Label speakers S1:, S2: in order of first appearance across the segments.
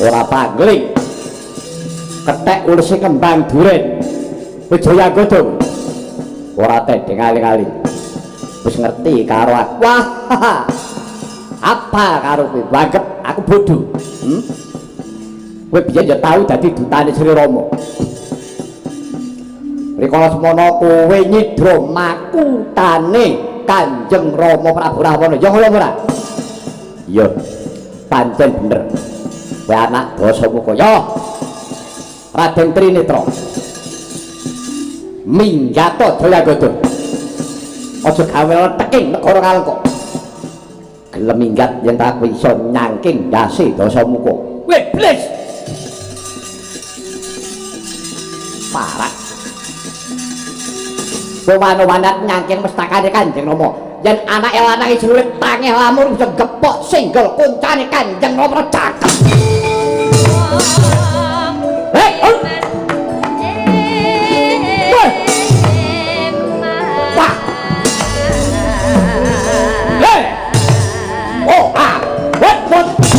S1: ora pangling ketek ulesi kembang duren Wijaya Godhong ora tedeng kali-kali wis ngerti karo aku wah apa karo kowe wanggep aku bodho kowe biyen ya tau dadi dutane Sri Rama rikala semono kowe nyidra makutane Kanjeng Rama Prabu Rahwana ya ngono ora iya pancen bener kowe anak Dasamuka ya Raden Trinitra minggato Jayagadha aja gawe teking negara Kalengka gelem minggat yen tak iso nyangking ndase Dasamuka wiblis parah kowe wanat nyangking mestakane Kanjeng Rama yen anake lanang iki luwih tangih lamur bisa gepok singgol kuncane Kanjeng Rama cakep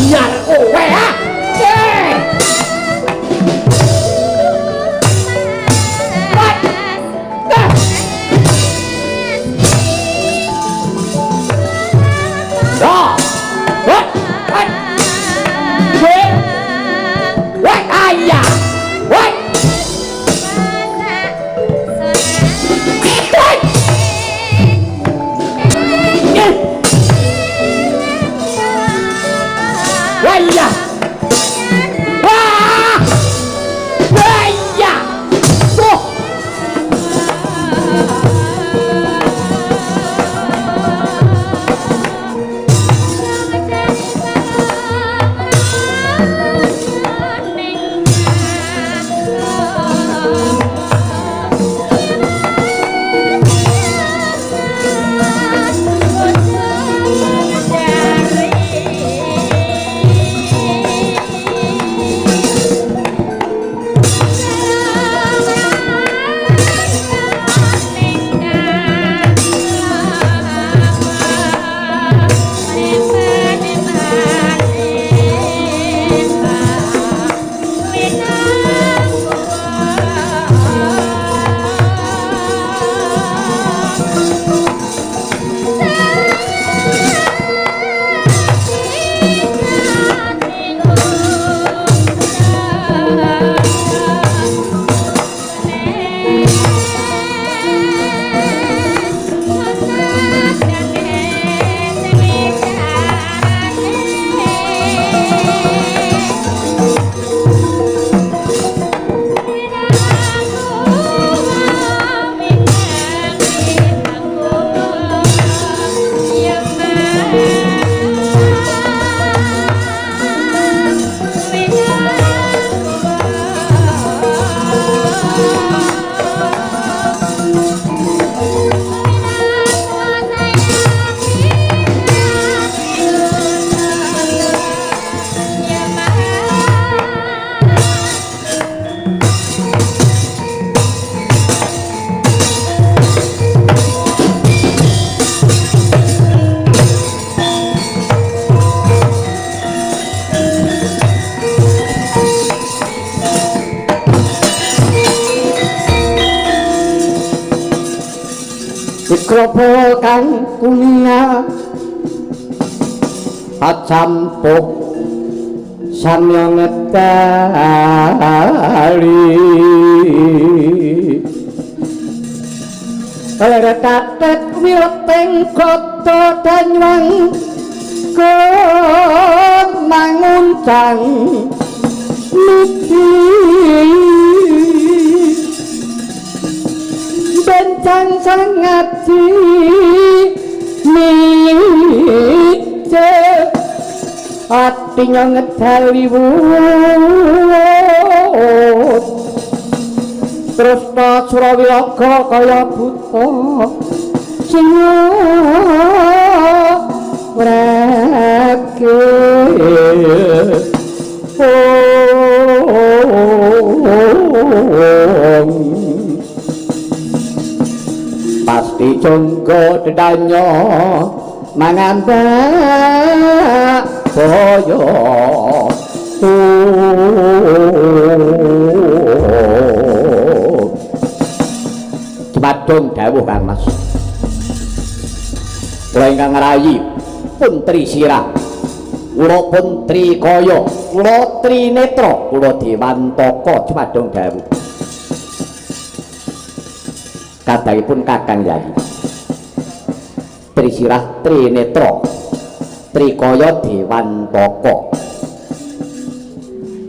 S1: biar kowe Kropo kang kuninga acampuk samya ngetali kaleratet wileteng kota Banyuwangi manguncang miti bencang sangat mice hatinya ngedali wut terus tak Surawiyaga kaya buta singa wrake pasti jonggo dedanyo mangambak boyo Kang Mas. Kula ingkang ngarayi Puntri Sirah, kula Puntri Kaya, kula Trinetra, kula Dewantaka Jumadong Dawu. Kadangipun Kakang Yayi. Trisirah, Trinetra, Trikaya, Dewantaka.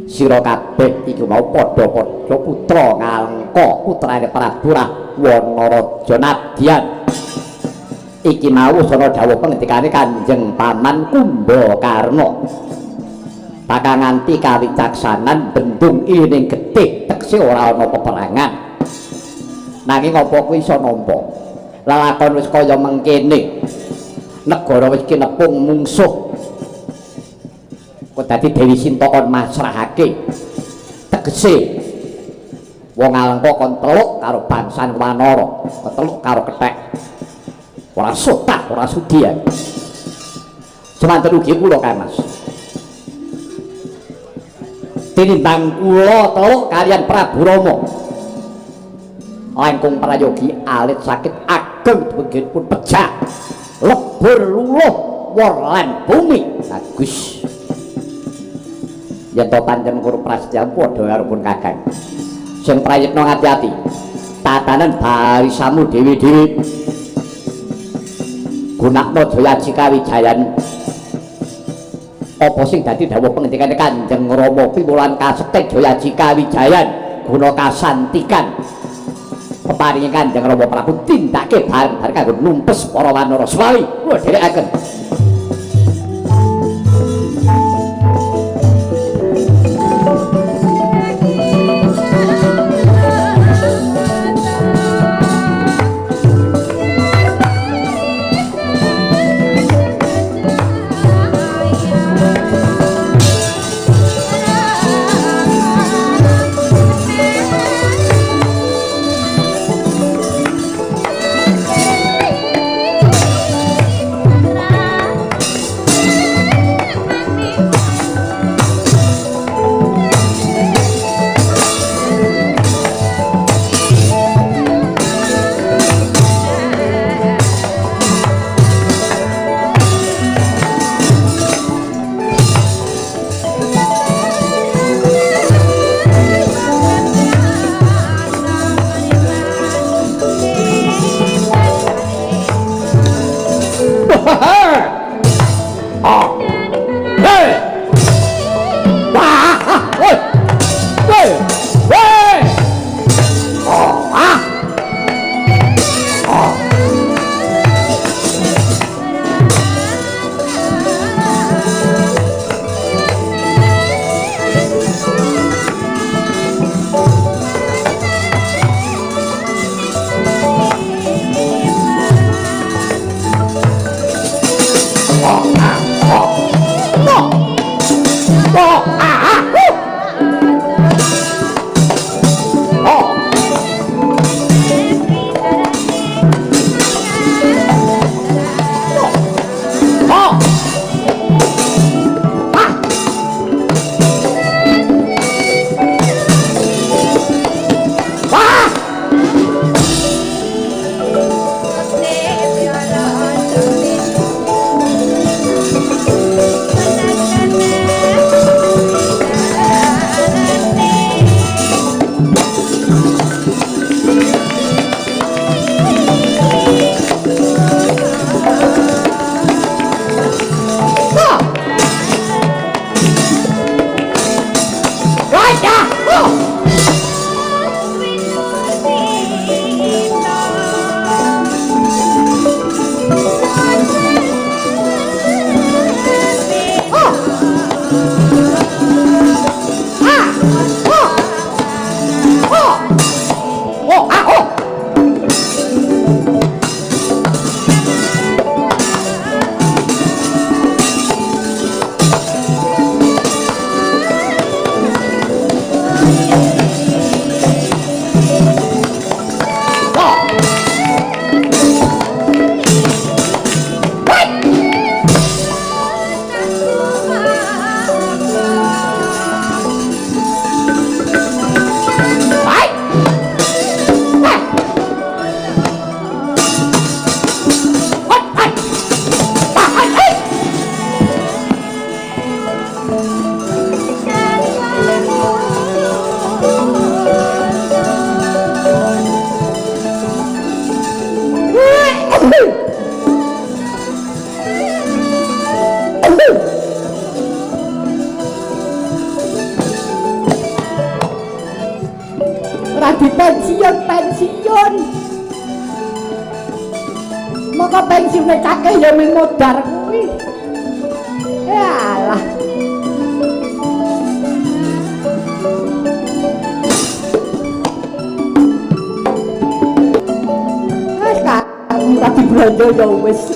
S1: Sira kabeh iki mau padha-padha putra Ngalengka, putrane Prabu Rahwana Nadyan. Iki mau sono dawuh pengendikane Kanjeng Paman Kumbakarna. Bakal nganti kawicaksanan bendung ining getih tekse ora ana peperangan. Nanging apa kuwi iso nampa? Lalakon wis kaya mengkene. Negara wis kinepung mungsuh. Kok dadi Dewi Sinta kon masrahake. Tegese wong Alengka kon teluk karo bangsan Wanara, teluk karo kethek. Ora sotah, ora sudi ya. Semanten ugi kula Kang Mas. Tinimbang kula teluk kaliyan Prabu Rama. Langkung prayogi alit sakit ageng beginipun pejah. Lebur luluh wor lan bumi. Bagus. Yen to pancen karo prasetya padha karo pun Kakang. Sing prayitna ngati-ati. Tatanan barisamu dewi-dewi. Gunakna Jaya Jikawijayan. Apa sing dadi dawuh pengendikane Kanjeng Rama piwulan kasekti Jaya Jikawijayan guna kasantikan. Peparinge Kanjeng Rama Prabu tindake bareng-bareng kanggo numpes para wanara swawi. Kula dherekaken. lagi pensiun. Maka pensiune cake ya ming modar kuwi. Yalah. Wes Kak, tadi belanja ya wis.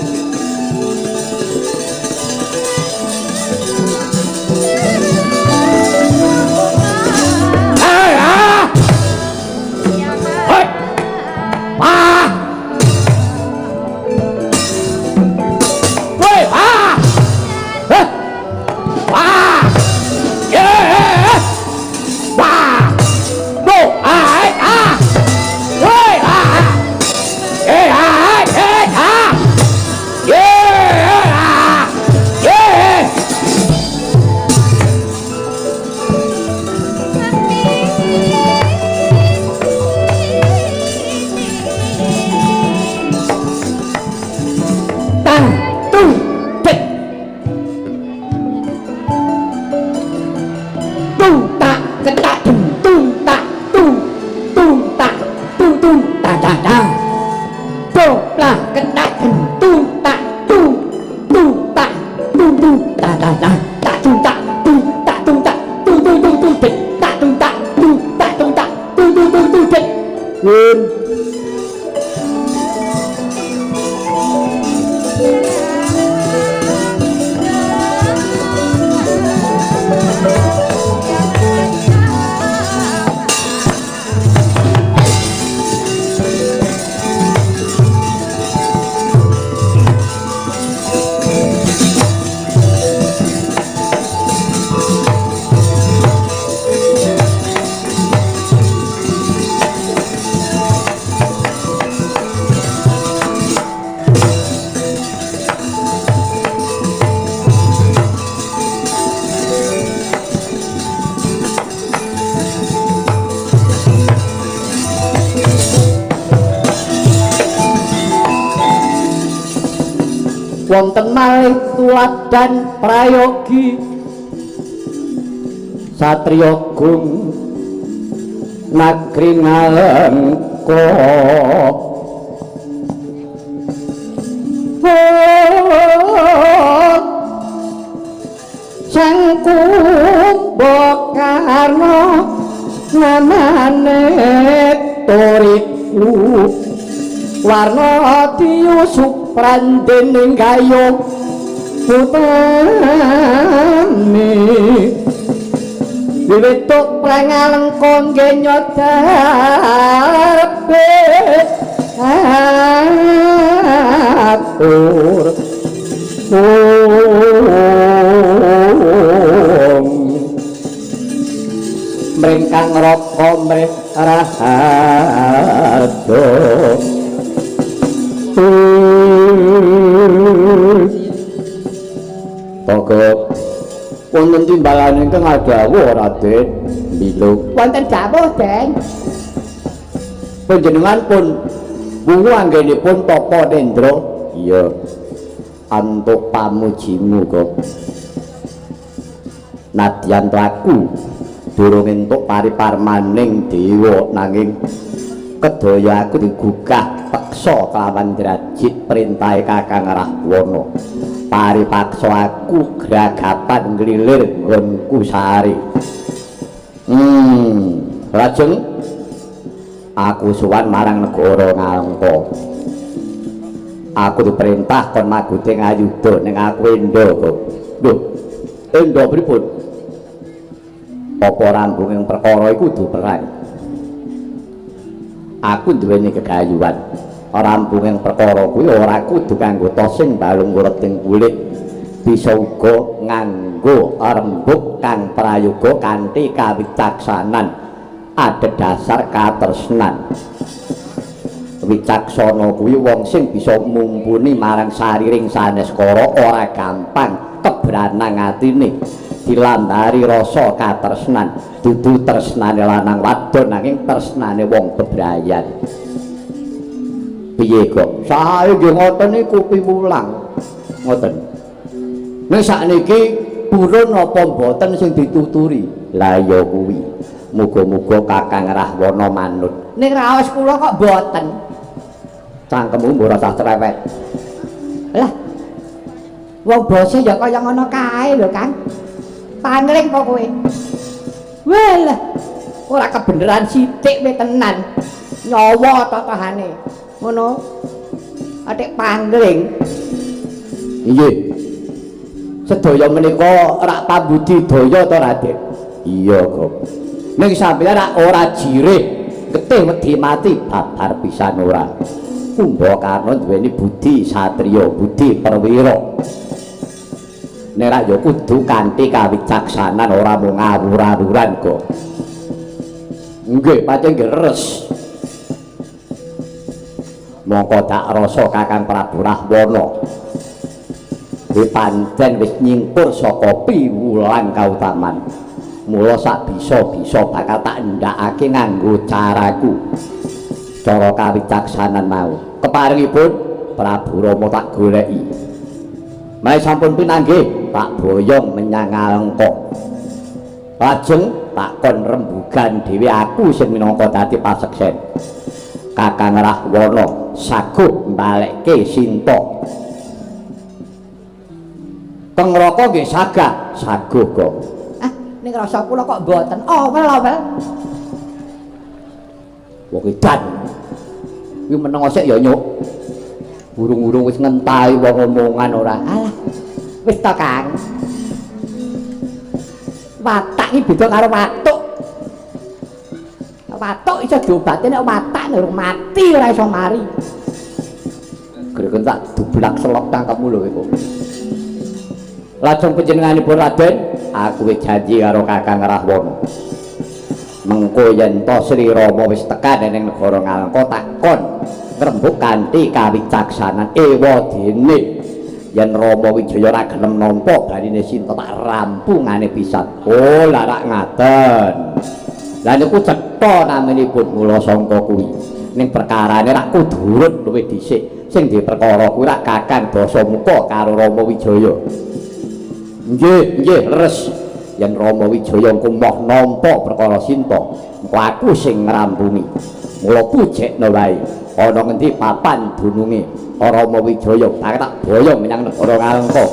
S1: Wonten malih tuladan prayogi satriya gung nagri ngalengka sang kumbakarna namane Toriku warna tiusuk prandening gayung utami wiwituk prangalengka nggih nyodape atur mringkang raka mrih rahato Togo wonten timbalan ingkang dawuh Raden Milo wonten dawuh Den panjenengan pun wungu anggenipun Tapa Nendra iya antuk pamujimu kok nadyan aku durung entuk pariparmaning dewa nanging kedaya aku digugah peksa kelawan drajit perintahe Kakang Rahwana paripaksa aku gragapan nglilir nggonku sari lajeng aku suwan marang negara Ngalengka aku diperintah kon maguting ayuda ning aku endo kok lho endo pripun apa rambunging perkara iku kudu perang aku duweni kegayuhan rambunging perkara kuwi ora kudu kanggo tosing balung ureting kulit bisa uga nganggo rembug kang prayoga kanthi kawicaksanan adhedhasar katresnan wicaksana kuwi wong sing bisa mumpuni marang sariring saneskara ora gampang kebranang atine dilambari rasa katresnan dudu tresnane lanang wadon nanging tresnane wong bebrayan piye kok sae nggih ngoten niku piwulang ngoten nek sakniki purun apa mboten sing dituturi? Lah ya kuwi. Muga-muga Kakang Rahwana manut. Ning raos kula kok mboten. Cangkemmu ora usah cerewet. Lah. Wong bose ya kaya ngono kae lho, Kang. Pangling kok kowe. Walah. Ora kebeneran sithik we tenan. Nyawa totohane. Ngono. Atik pangling. Nggih. Sedaya menika rak pambudidaya to Raden? Iya, Gop. Ning sampeyan ora jirih, getih wedi mati babar pisan ora. Kumbakarna duweni budi satriya, budi perwira. Nek ra ya kudu kanthi kawicaksanan ora mung ngawur-awuran kok. Nggih, pancen leres. Mongko tak rasa Kakang Prabu Rahwana. Pancen wis nyingkur saka piwulan kautaman. Mula sak bisa-bisa bakal tak ndakake nganggo caraku. Cara kawicaksanan mau. Keparingipun Prabu Rama tak goleki. Menawi sampun pinanggih, tak boyong menyang Alengka. Lajeng tak kon rembugan dhewe aku sing minangka dadi paseksen. Kakang Rahwana saguh mbalekke Sinta. Kang Raka nggih sagah, saguh kok. Ning rasa kula kok mboten awel-awel. Wong edan. Kuwi meneng sik ya nyuk. Burung-burung wis ngentahi wong omongan ora. Alah. Wis to, Kang. Watak iki beda karo watuk. Watuk iso diobati nek watak durung mati ora iso mari. Greken tak dublak selok tangkepmu lho kowe. Lajeng panjenenganipun Raden, aku wis janji karo Kakang Rahwana. Mengko yen to Sri Rama wis tekan ning negara Ngalengka takon ngrembug kanthi kawicaksanan ewadene yen Rama Wijaya ra gelem nampa barine Sinta tak rampungane pisan. Oh, lah rak ngaten. Lah niku cetha naminipun mula sangka kuwi. Ning perkarane rak kudu urut luwih dhisik. Sing di perkara kuwi rak Kakang Dasamuka karo Rama Wijaya. Nggih, nggih, leres. Yen Rama Wijaya engko moh nampa perkara Sinta, engko aku sing ngrampungi. Mula pujekna wae. Ana ngendi papan dununge Rama Wijaya, tak tak boyong menyang negara Ngalengka.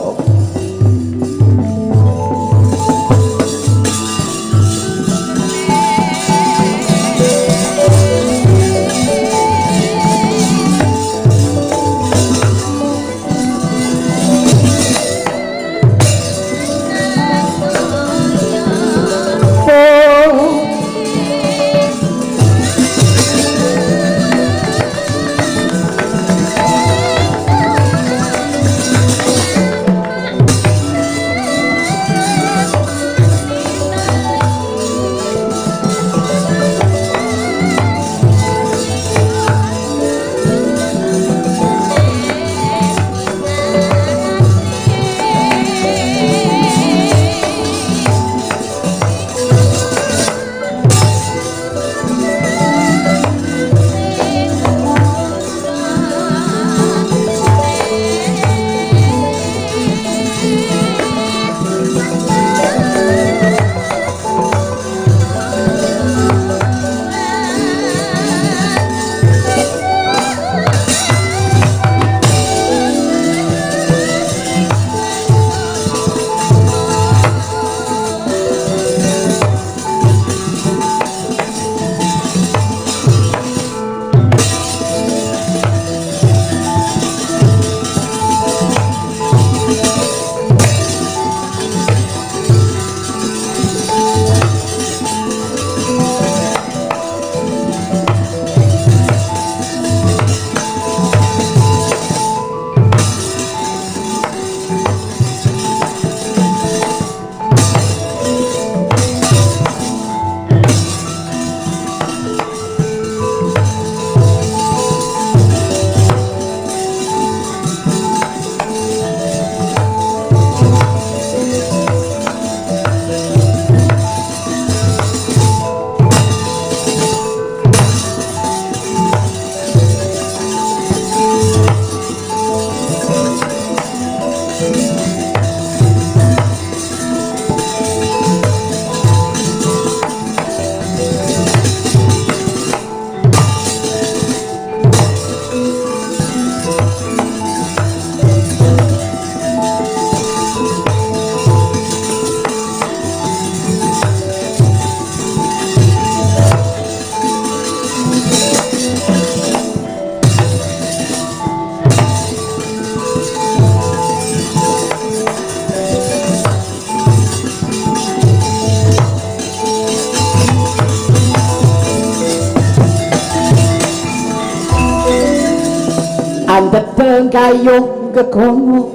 S1: kayung gegono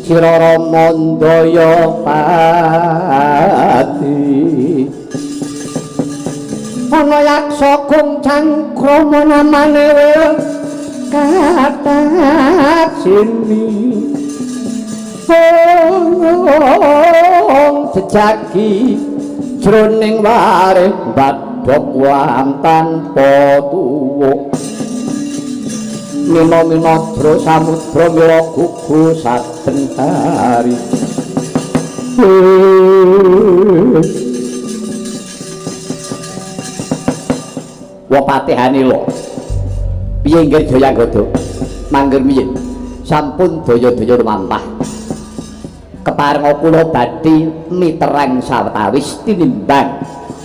S1: sira Rama ndaya pati ana yaksa goncang krama namane katak sini jejaki jroning waring badhok wantan tuwuk mina-mina dra samudra mila gugu saben hari wa patihane lho piye nggih Jayagada mangger miyin sampun daya-daya lumampah keparenga kula badhe miterang sawetawis tinimbang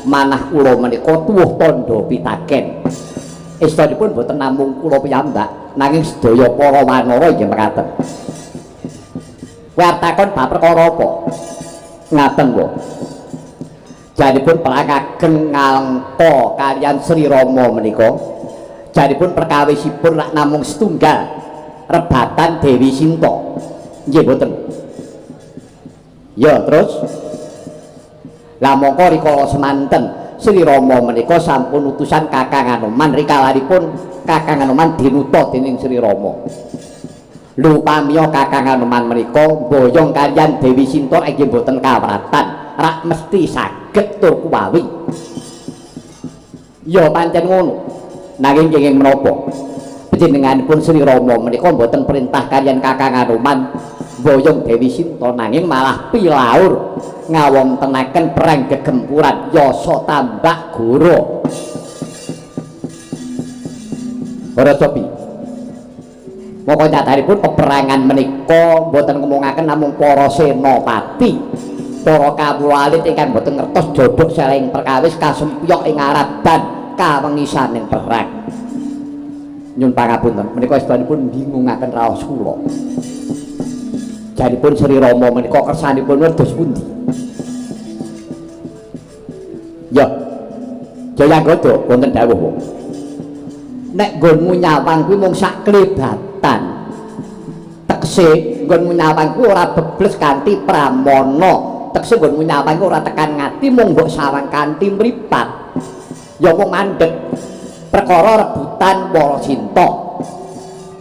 S1: manah kula menika tuwuh tandha pitaken estanipun boten namung kula piyambak nanging sedaya para wanara inggih mekaten kowe takon bab perkara apa ngaten wae janipun pelangageng ngalengka kaliyan Sri Rama menika janipun perkawisipun lak namung setunggal rebatan Dewi Sinta nggih boten ya terus lah mongko rikala semanten Sri Rama menika sampun utusan Kakang Anoman rikalanipun Kakang Anoman dinuta dening Sri Rama lho pamiya Kakang Anoman menika mboyong kaliyan Dewi Sinta inggih boten kawratan rak mesti saged tur kuwawi ya pancen ngono nanging kenging menapa panjenenganipun Sri Rama menika boten perintah kaliyan Kakang Anoman boyong Dewi Sinta nanging malah pilaur ngawontenaken perang gegempuran yasa tambak goro ora sopi moko nyatanipun peperangan menika boten ngomongaken namung para senopati para kawula alit ingkang boten ngertos jodhok saling perkawis kasempyok ing aradan kawengisaning perang nyun pangapunten menika sedanipun bingungaken raos kula janipun Sri Rama menika kersanipun wedhus pundi ya Jayagada wonten dawuh nek nggonmu nyawang kuwi mung sak klebatan tekse nggonmu nyawang kuwi ora bebles kanthi pramana tekse nggonmu nyawang ora tekan ngati mung mbok sawang kanthi mripat ya mung mandeg perkara rebutan para cinta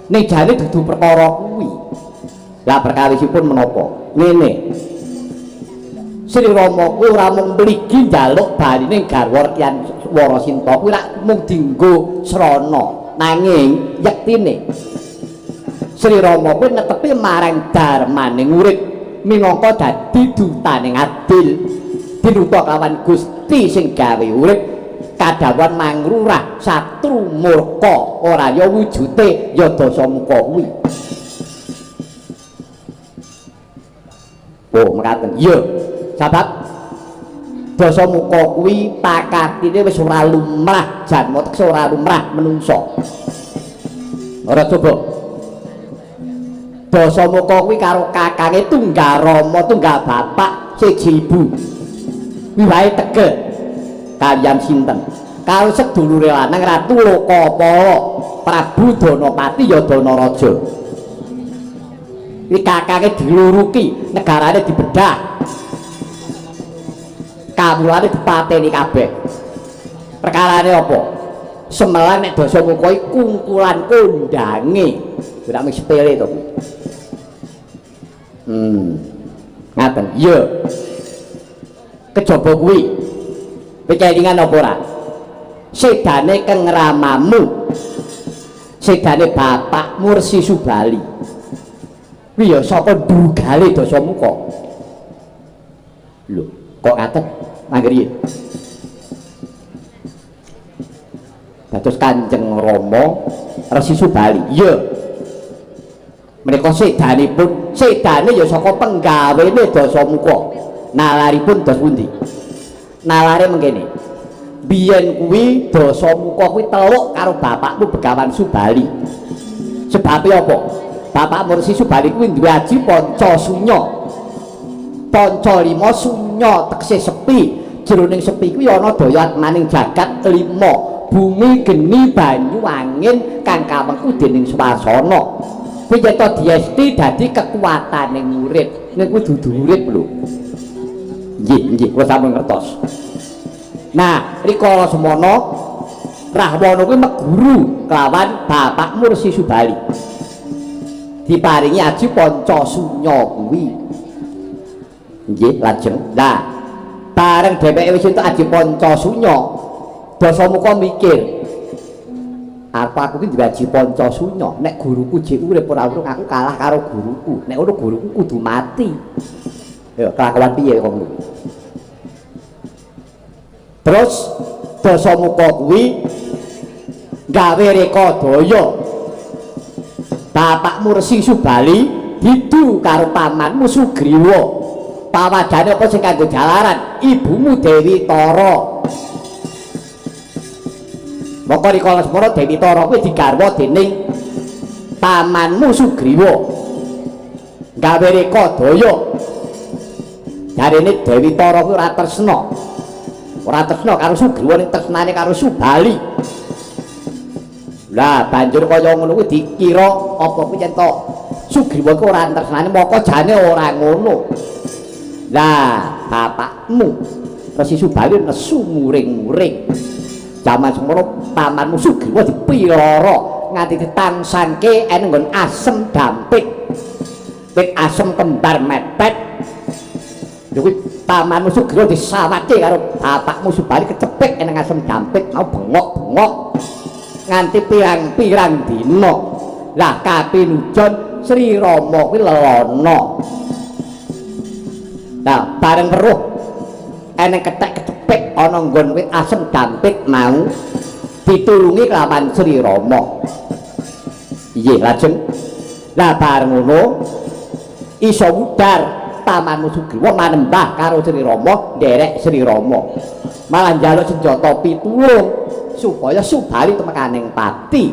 S1: ning jane dudu perkara kuwi lah perkawisipun menapa ngene Sri Rama kuwi ora mung mligi njaluk baline garwa Kyai Warasinta kuwi rak mung dienggo srana nanging yektine Sri Rama kuwi netepi marang darmaning urip minangka dadi dutaning adil dinuta kawan Gusti sing gawe urip kadhawan mangrurah satru murka ora ya wujute ya dasamuka kuwi oh mekaten iya sabab dasamuka kuwi pakatine wis ora lumrah janma teksa ora lumrah menungso ora coba dasamuka kuwi karo kakange tunggal rama tunggal bapak siji ibu kuwi wae tegel kaliyan sinten karo sedulure lanang Ratu Lokapala Prabu Danapati ya Danaraja iki kakange diluruki negarane dibedah kawulane dipateni kabeh perkarane apa semelan nek dasamuka iki kungkulan kondange ora mung sepele to ngaten iya kejaba kuwi kelingan apa ora sedane Kang Ramamu sedane bapakmu Resi Subali kuwi ya saka ndugale dasamuka lho kok ngaten manggriye dados Kanjeng Rama Resi Subali iya menika sedanipun sedane ya saka penggawene dasamuka nalaripun dos pundi nalare mengkene biyen kuwi dasamuka kuwi teluk karo bapakmu Begawan Subali sebab apa bapakmu Resi Subali kuwi duwe aji panca sunya panca lima sunya tekse sepi jroning sepi kuwi ana daya atmaning jagat lima bumi geni banyu angin kang kawengku dening swasana kuwi yen to diesti dadi kekuatane murid nek kuwi dudu urip lho nggih kula sampun ngertos nah rikala semana Rahwana kuwi meguru kelawan bapakmu Resi Subali diparingi aji Pancasunya kuwi nggih lajeng nah bareng dheweke wis entuk aji Pancasunya Dasamuka mikir apa aku ki diwaji Pancasunya nek guruku jek urip ora urung aku kalah karo guruku nek ngono guruku kudu mati ya kelakuan piye kok ngono terus Dasamuka kuwi gawe rekodaya bapakmu Resi Subali didu karo pamanmu Sugriwa pawadane apa sing kanggo jalaran ibumu Dewi Tara maka rikala semana Dewi Tara kuwi digarwa dening pamanmu Sugriwa gawe rekodaya jarene Dewi Tara kuwi ora tresna karo Sugriwa ning tresnane karo Subali lah banjur kaya ngono kuwi dikira apa kuwi yen to Sugriwa kuwi ora tresnane moko jane ora ngono lah bapakmu Resi Subali nesu muring-muring jaman semono pamanmu Sugriwa dipiloro nganti ditangsanke ene nggon asem dampit wit asem kembar mepet kuwi pamanmu Sugriwa disawake karo bapakmu Subali kecepik ene asem dampit mau bengok-bengok nganti pirang-pirang dina lah kapinujon Sri Rama kuwi lelana nah bareng weruh ene ketek-kecepik ana nggon wit asem dampit mau ditulungi kelawan Sri Rama iya lajeng lah bareng ngono iso wudar pamanmu Sugriwa manembah karo Sri Rama nderek Sri Rama malah njaluk senjata pitulung supaya Subali temekaning pati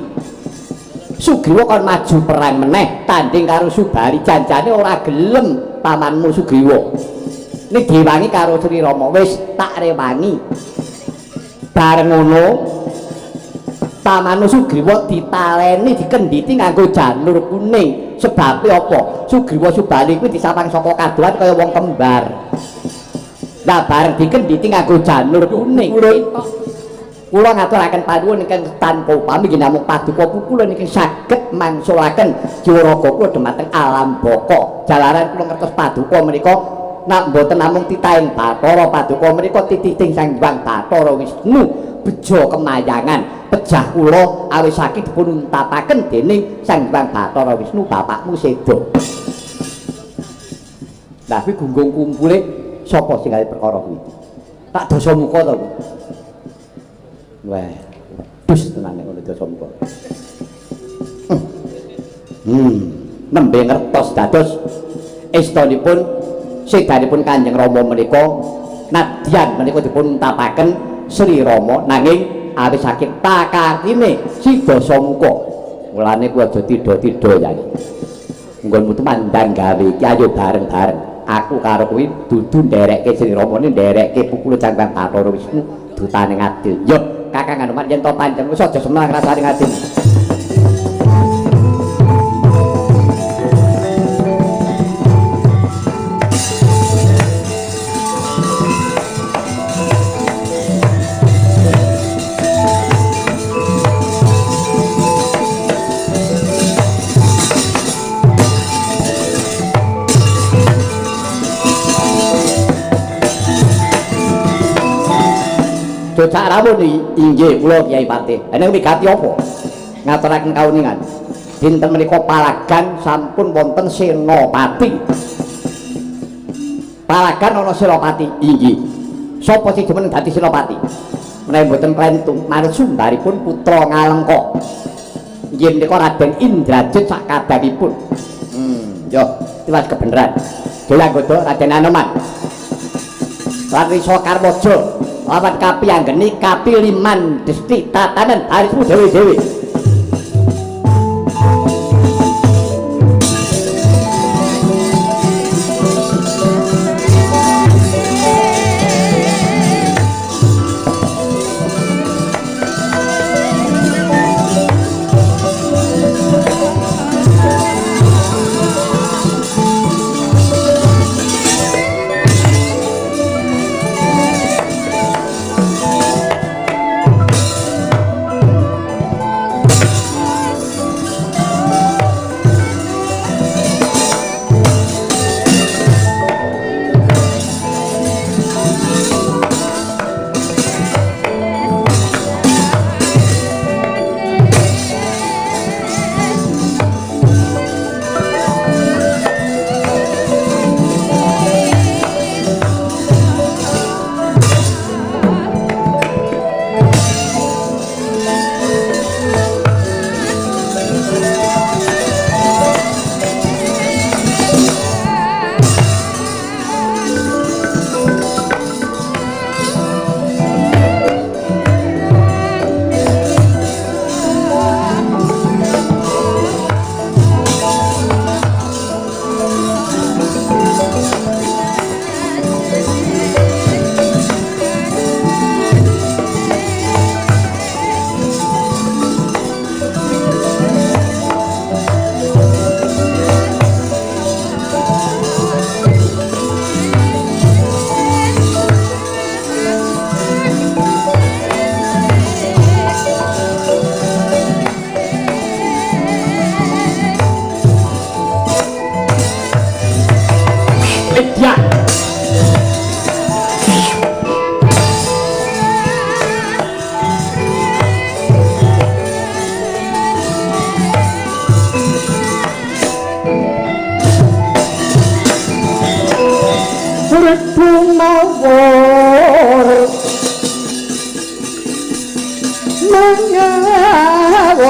S1: Sugriwa kon maju perang meneh tanding karo Subali janjane ora gelem pamanmu Sugriwa nek diwangi karo Sri Rama wis tak rewangi bareng ngono pamanmu Sugriwa ditaleni dikendhiti nganggo janur kuning sebabe apa Sugriwa Subali kuwi disapang saka kaduan kaya wong kembar lah bareng dikendhiti nganggo janur kuning kula ngaturaken panuwun ingkang tanpa upami nggih namung paduka kula niki saged mangsulaken jiwa raga kula dhumateng alam baka jalaran kula ngertos paduka menika nak mboten namung titahing Bathara paduka menika tititing Sang Hyang Bathara Wisnu beja kemayangan pejah kula awis saking dipun untapaken dening Sang Hyang Bathara Wisnu bapakmu seda lah kuwi gunggung kumpule sapa sing gawe perkara kuwi tak Dasamuka to wah dus tenane ngono Dasamuka nembe ngertos dados estanipun sedanipun Kanjeng Rama menika nadyan menika dipun tapaken Sri Rama nanging awis saking pakatine si Dasamuka mulane kuwi aja tida-tida ya nggonmu temandang gawe iki ayo bareng-bareng aku karo kuwi dudu nderekke Sri Rama ni nderekke pukul Sang Bathara Wisnu dutane ngadil yo Kakang Hanuman yen to panjang wis aja semlang rasane ngadil Cak rawuh inggih kula Kyai Patih. Ana wigati apa? Ngaturaken kauningan. Dinten menika palagan sampun wonten senopati. Palagan ana senopati inggih. Sapa sing demen dadi senopati? Menawi mboten klentung manut sumbaripun putra Ngalengka. Inggih menika Raden Indrajit sak kabaripun. Yo, tiwas kebenaran. Jolanggoda Raden Anoman. Rati Soekarwojo lawan kapi anggeni kapi liman desti tatanan harismu dewi-dewi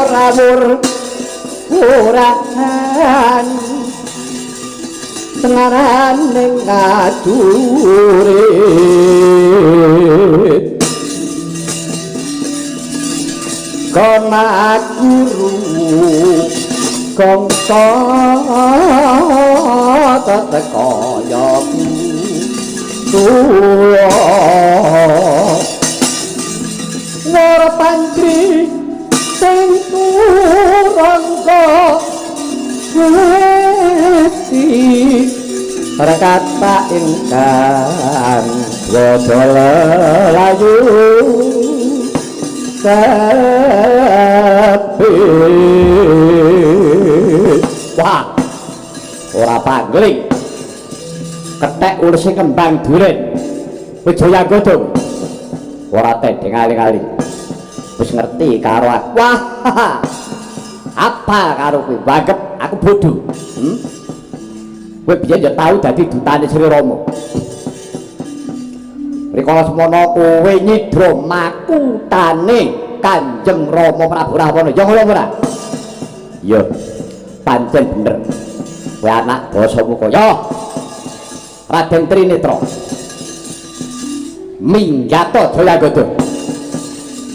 S1: rawur urahan tengaraning ngajurit kona guru kongso tetekaya tuwa wara pantri sing turangka hati rakata ingkang wadol layu sepi wah ora pangling ketek uruse kembang duren Wijaya Godhong ora tedeng aling-aling wis ngerti karo aku wah apa karo kowe banget aku bodoh kowe biyen ya tau dadi dutane Sri Rama rikala semono kowe nyidra makutane Kanjeng Rama Prabu Rahwana ya ngono ora ya pancen bener kowe anak Dasamuka ya Raden Trinitra minggato Jaya Godhong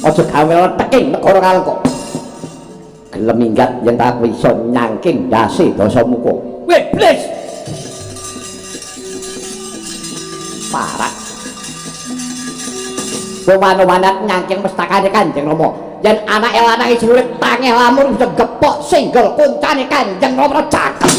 S1: aja gawe teking negara Kalengka gelem minggat yen tak iso nyangking ndase Dasamuka iblis parah wano-wanat nyangking mestakane Kanjeng Rama yen anake lanang iki urip tangeh lamun bisa gepok singgel kuncane Kanjeng Rama cakep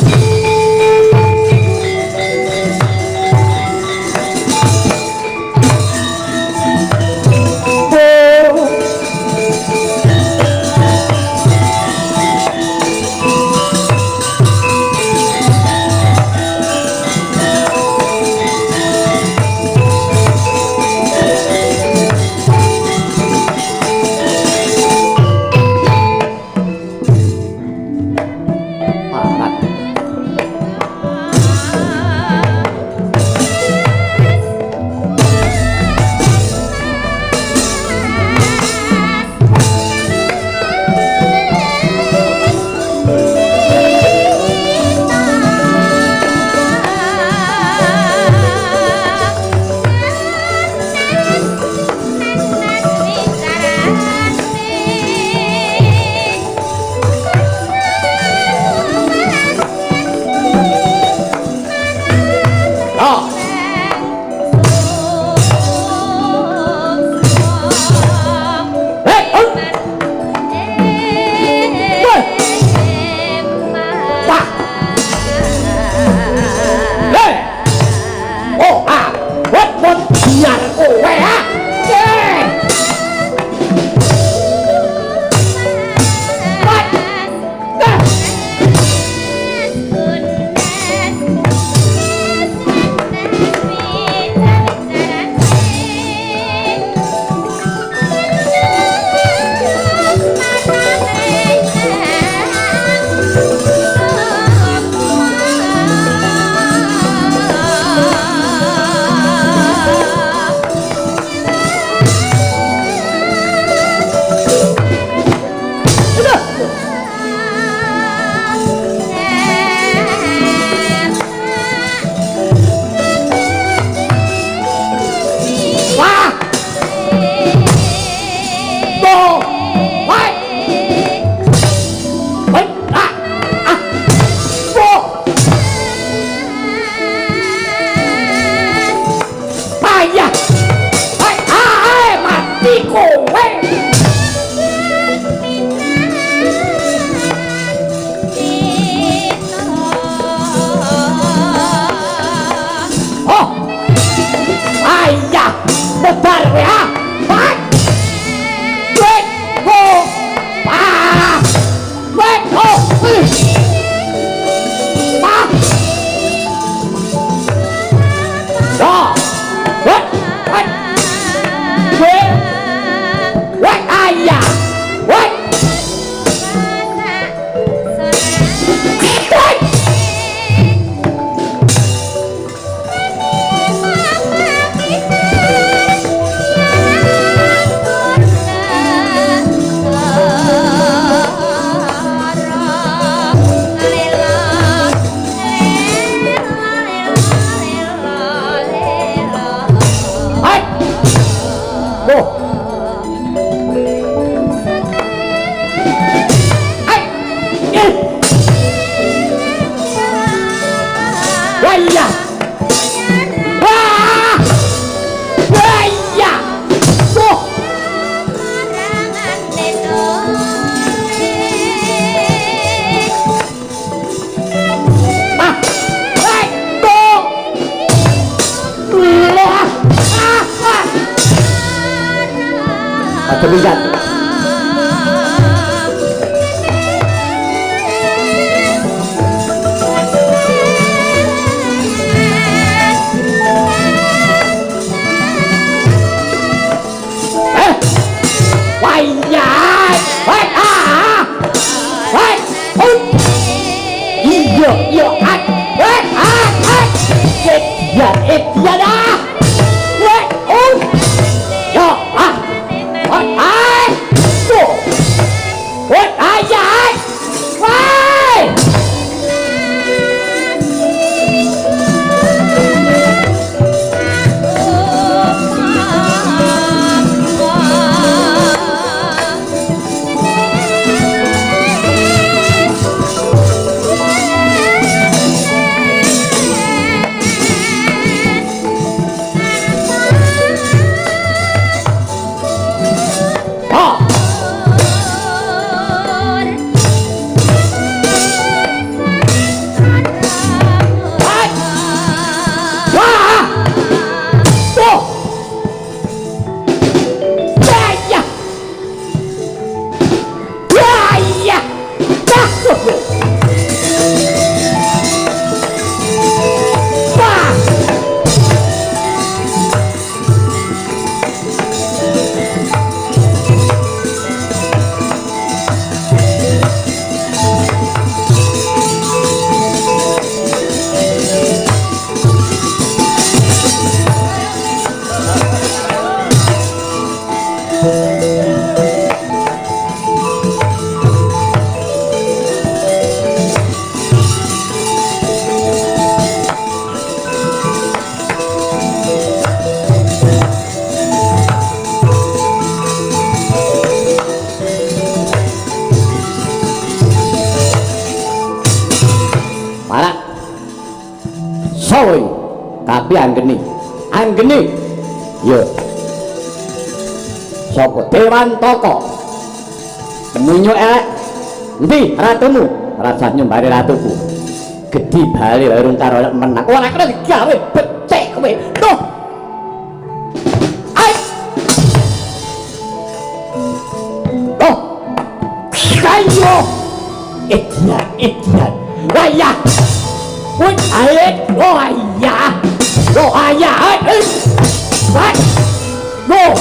S1: Loh. Wah iya. Wah. Wah iya. Loh. Ah. Hei, tuh. Loh. Ah. Ah. Ada lihat. Yo, ya dah. Yo, tuh. Aja. Woi. Soy, tapi anggeni, yo, sopo Dewan Toko, temunyo nanti ratumu, rasa nyumbari ratuku, gede bali warung karo menang, wah kena digawe becek kowe, tuh, kayo, idiot, wayah. Woi, ayo, oh iya, what? No,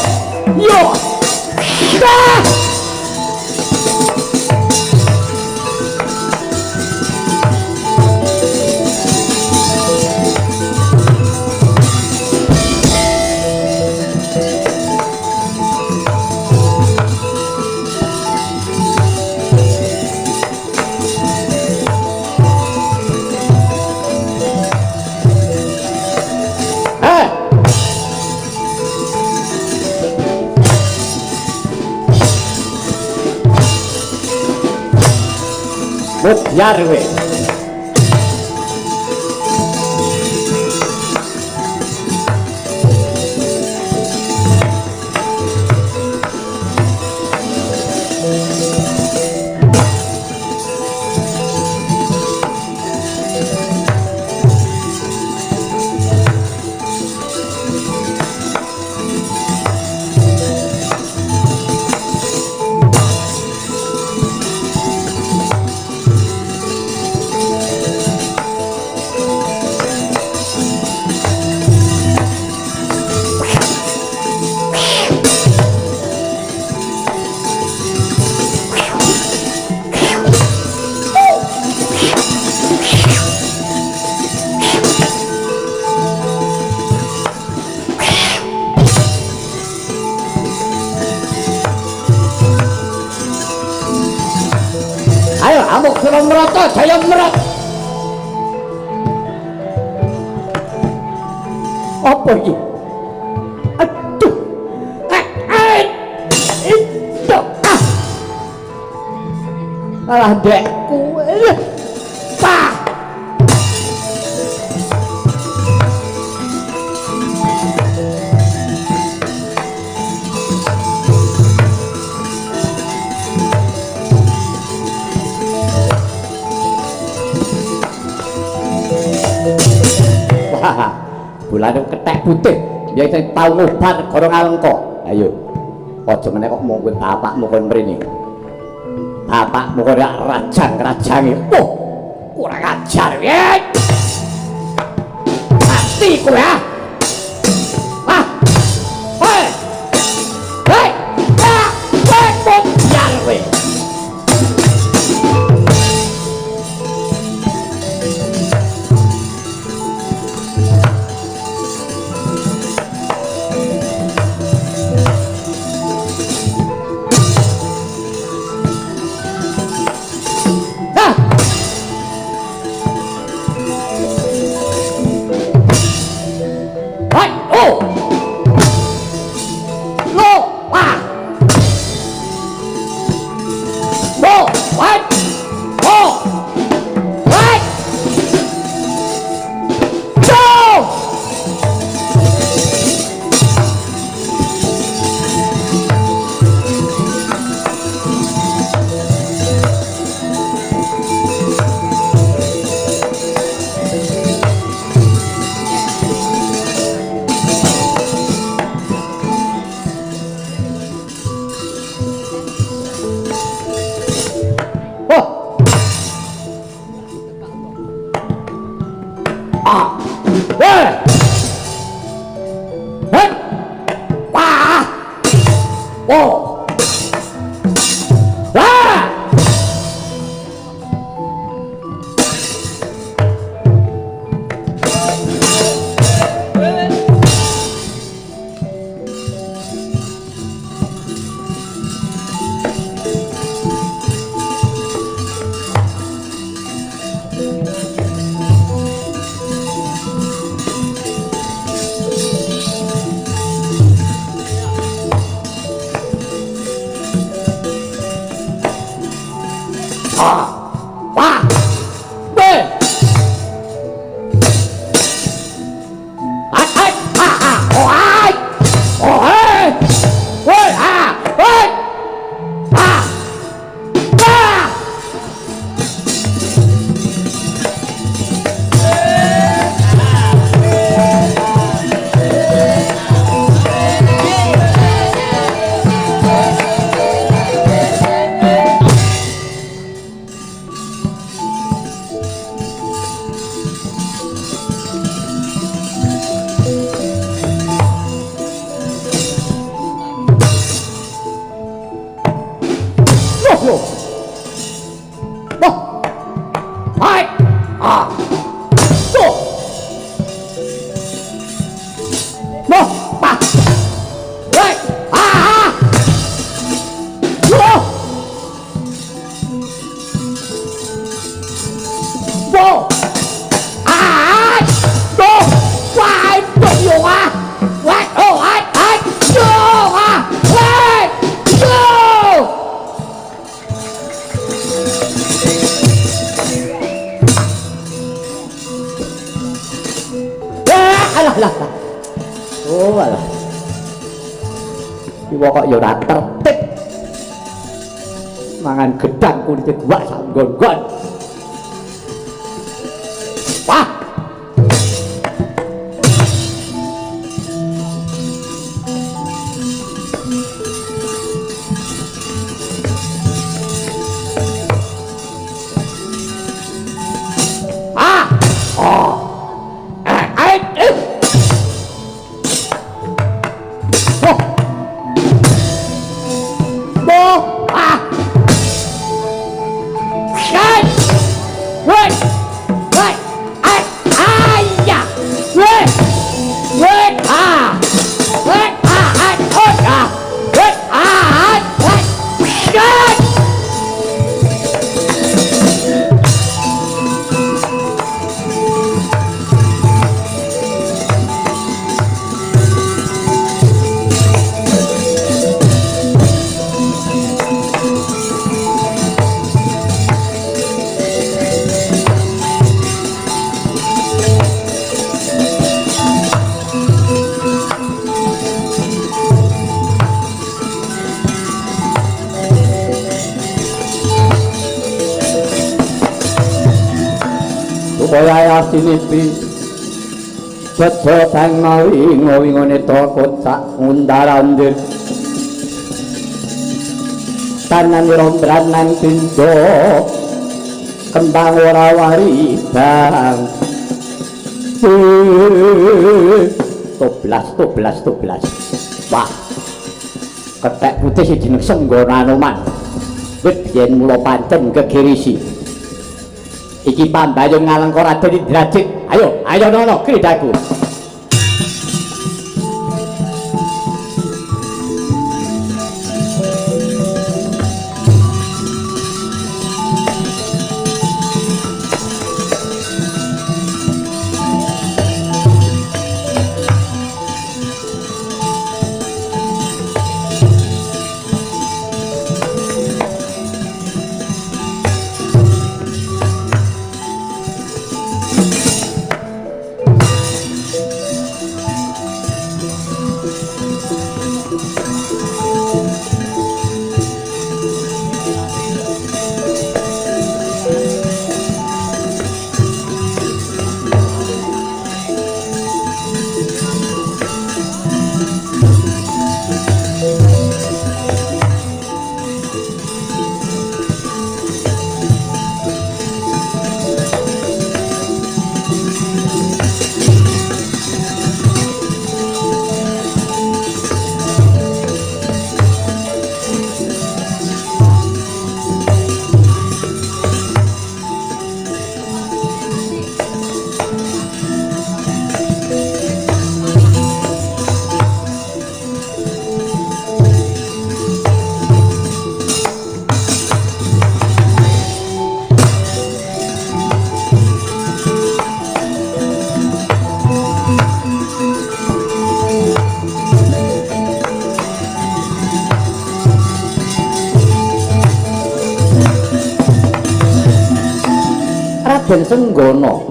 S1: yo, ah! Biar we. Amuk Suramerata Jaya Merat. Apa iki? Aduh. alah dekku pah bulan ketek putih dia sing tau ngobat negara Ngalengka ayo aja meneh kok mung kowe bapakmu kon mrene bapakmu kok rak rajang-rajange oh kurang ajar ya mati kowe ah hei hei kowe biar kowe Iwa kok ya ora tertib mangan gedang kulite gua sak nggon-nggon wah Shut Jaya sinipi Jaja bang ngawingone to kocak ngundarandir tanan rombranan pindo kembang ora wari bang toblas wah ketek putih si jeneng Senggana Anoman wit yen mula pancen kegirisi iki pambayun ngalengka Raden Indrajit ayo nono kridaku Raden Senggana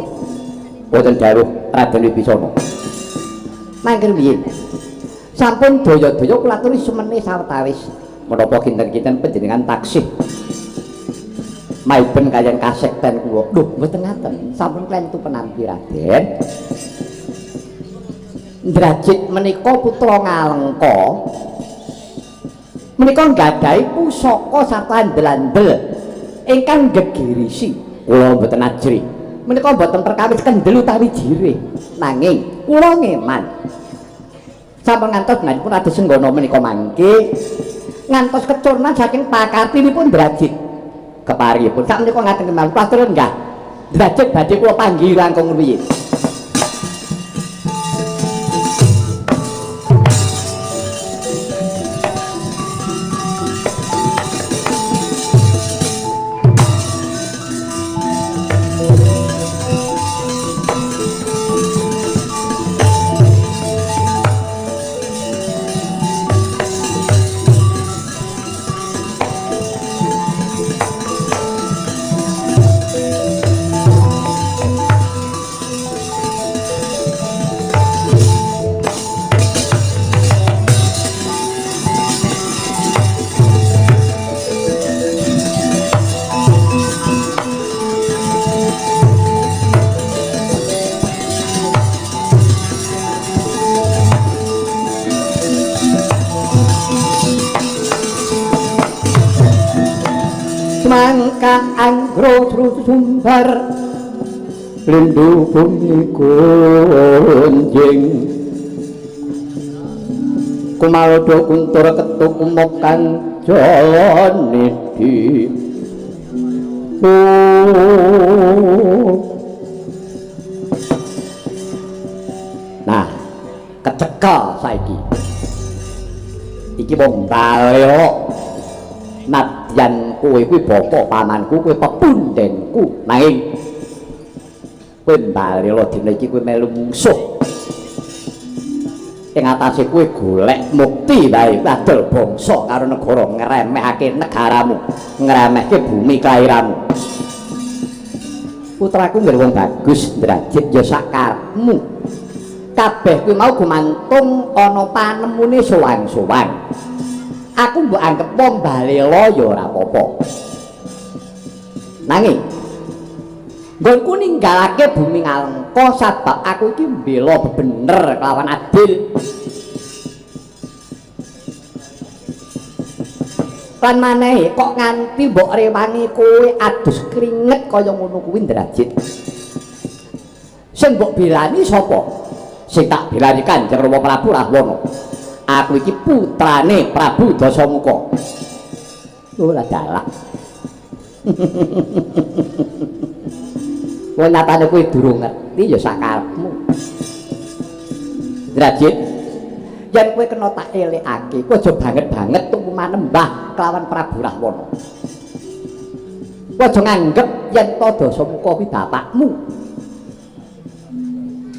S1: boten dawuh Raden Wibisana mangken piye sampun daya-daya kula aturi semene sawetawis menapa kinten-kinten panjenengan taksih maiben kaliyan kasekten kula lho mboten ngaten sampun klentu penampi Raden Indrajit menika putra Ngalengka menika nggadahi pusaka sarta andel-andel ingkang gegirisi kula mboten ajri menika mboten perkawis kendel utawi jirih nanging kula ngeman sampun ngantos menipun Raden Senggana menika mangke ngantos kecurna saking pakatinipun Indrajit keparipun sak menika ngaten kemawon pastur enggak Indrajit badhe kula panggih langkung rumiyin mangka anggro sumbar lindu bumi kunjing kumaldo kuntur ketuk mokan jalane di nah kecekel saiki iki wong baleo nadyan kowe kuwi bapak pamanku kowe pepundhenku nanging kowe balelo dina iki kowe melu mungsuh ing atase kowe golek mukti bae adol bangsa karo negara ngremehake negaramu ngremehke bumi kelahiranmu putraku ngger wong bagus Indrajit ya sakarepmu kabeh kuwi mau gumantung ana panemune sowan-sowan aku mbok anggap wong balela ya ora apa-apa nanging nggonku ninggalake bumi Ngalengka sabab aku iki mbela bener kelawan adil. Lan maneh kok nganti mbok rewangi kowe adus keringet kaya ngono kuwi Ndrajit. Sing mbok bilani sapa? Sing tak bilani Kanjeng Rama Prabu Rahwana. Aku iki putrane Prabu Dasamuka. Ora dalak. Wong nyatane kowe durung ngerti ya sakarepmu. Ndrajit, yen kowe kena tak elekake, kowe aja banget-banget tuku manembah kelawan Prabu Rahwana. Kowe aja nganggep yen to Dasamuka kuwi bapakmu.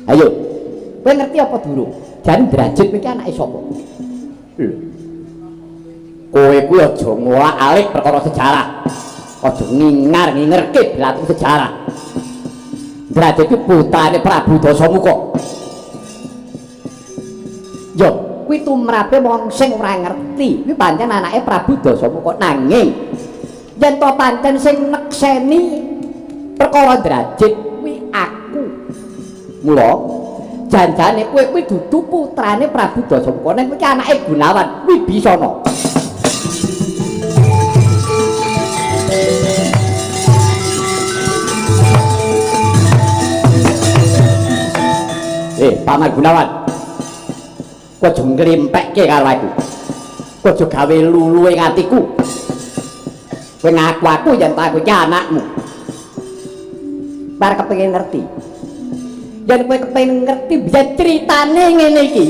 S1: Ayo, kowe ngerti apa durung? Jan Ndrajit iki anake sapa? Lho. Kowe kuwi aja ngolak-alik perkara sejarah. Aja ngingar-ngingerke belatung sejarah. Ndrajit iki putrane Prabu Dasamuka. Yo, kuwi tumrape wong sing ora ngerti. Kuwi pancen anake Prabu Dasamuka nanging yen to pancen sing nekseni perkara Ndrajit kuwi aku. Mula janjane kowe kuwi dudu putrane Prabu Dasamuka ning kuwi anake Gunawan Wibisana. Paman Gunawan, kowe aja nglimpekke karo aku. Kowe aja gawe luluhe atiku. Kowe ngaku aku yen aku iki anakmu. Bar kepengin ngerti. Yen kowe kepengin ngerti bisa critane ngene iki.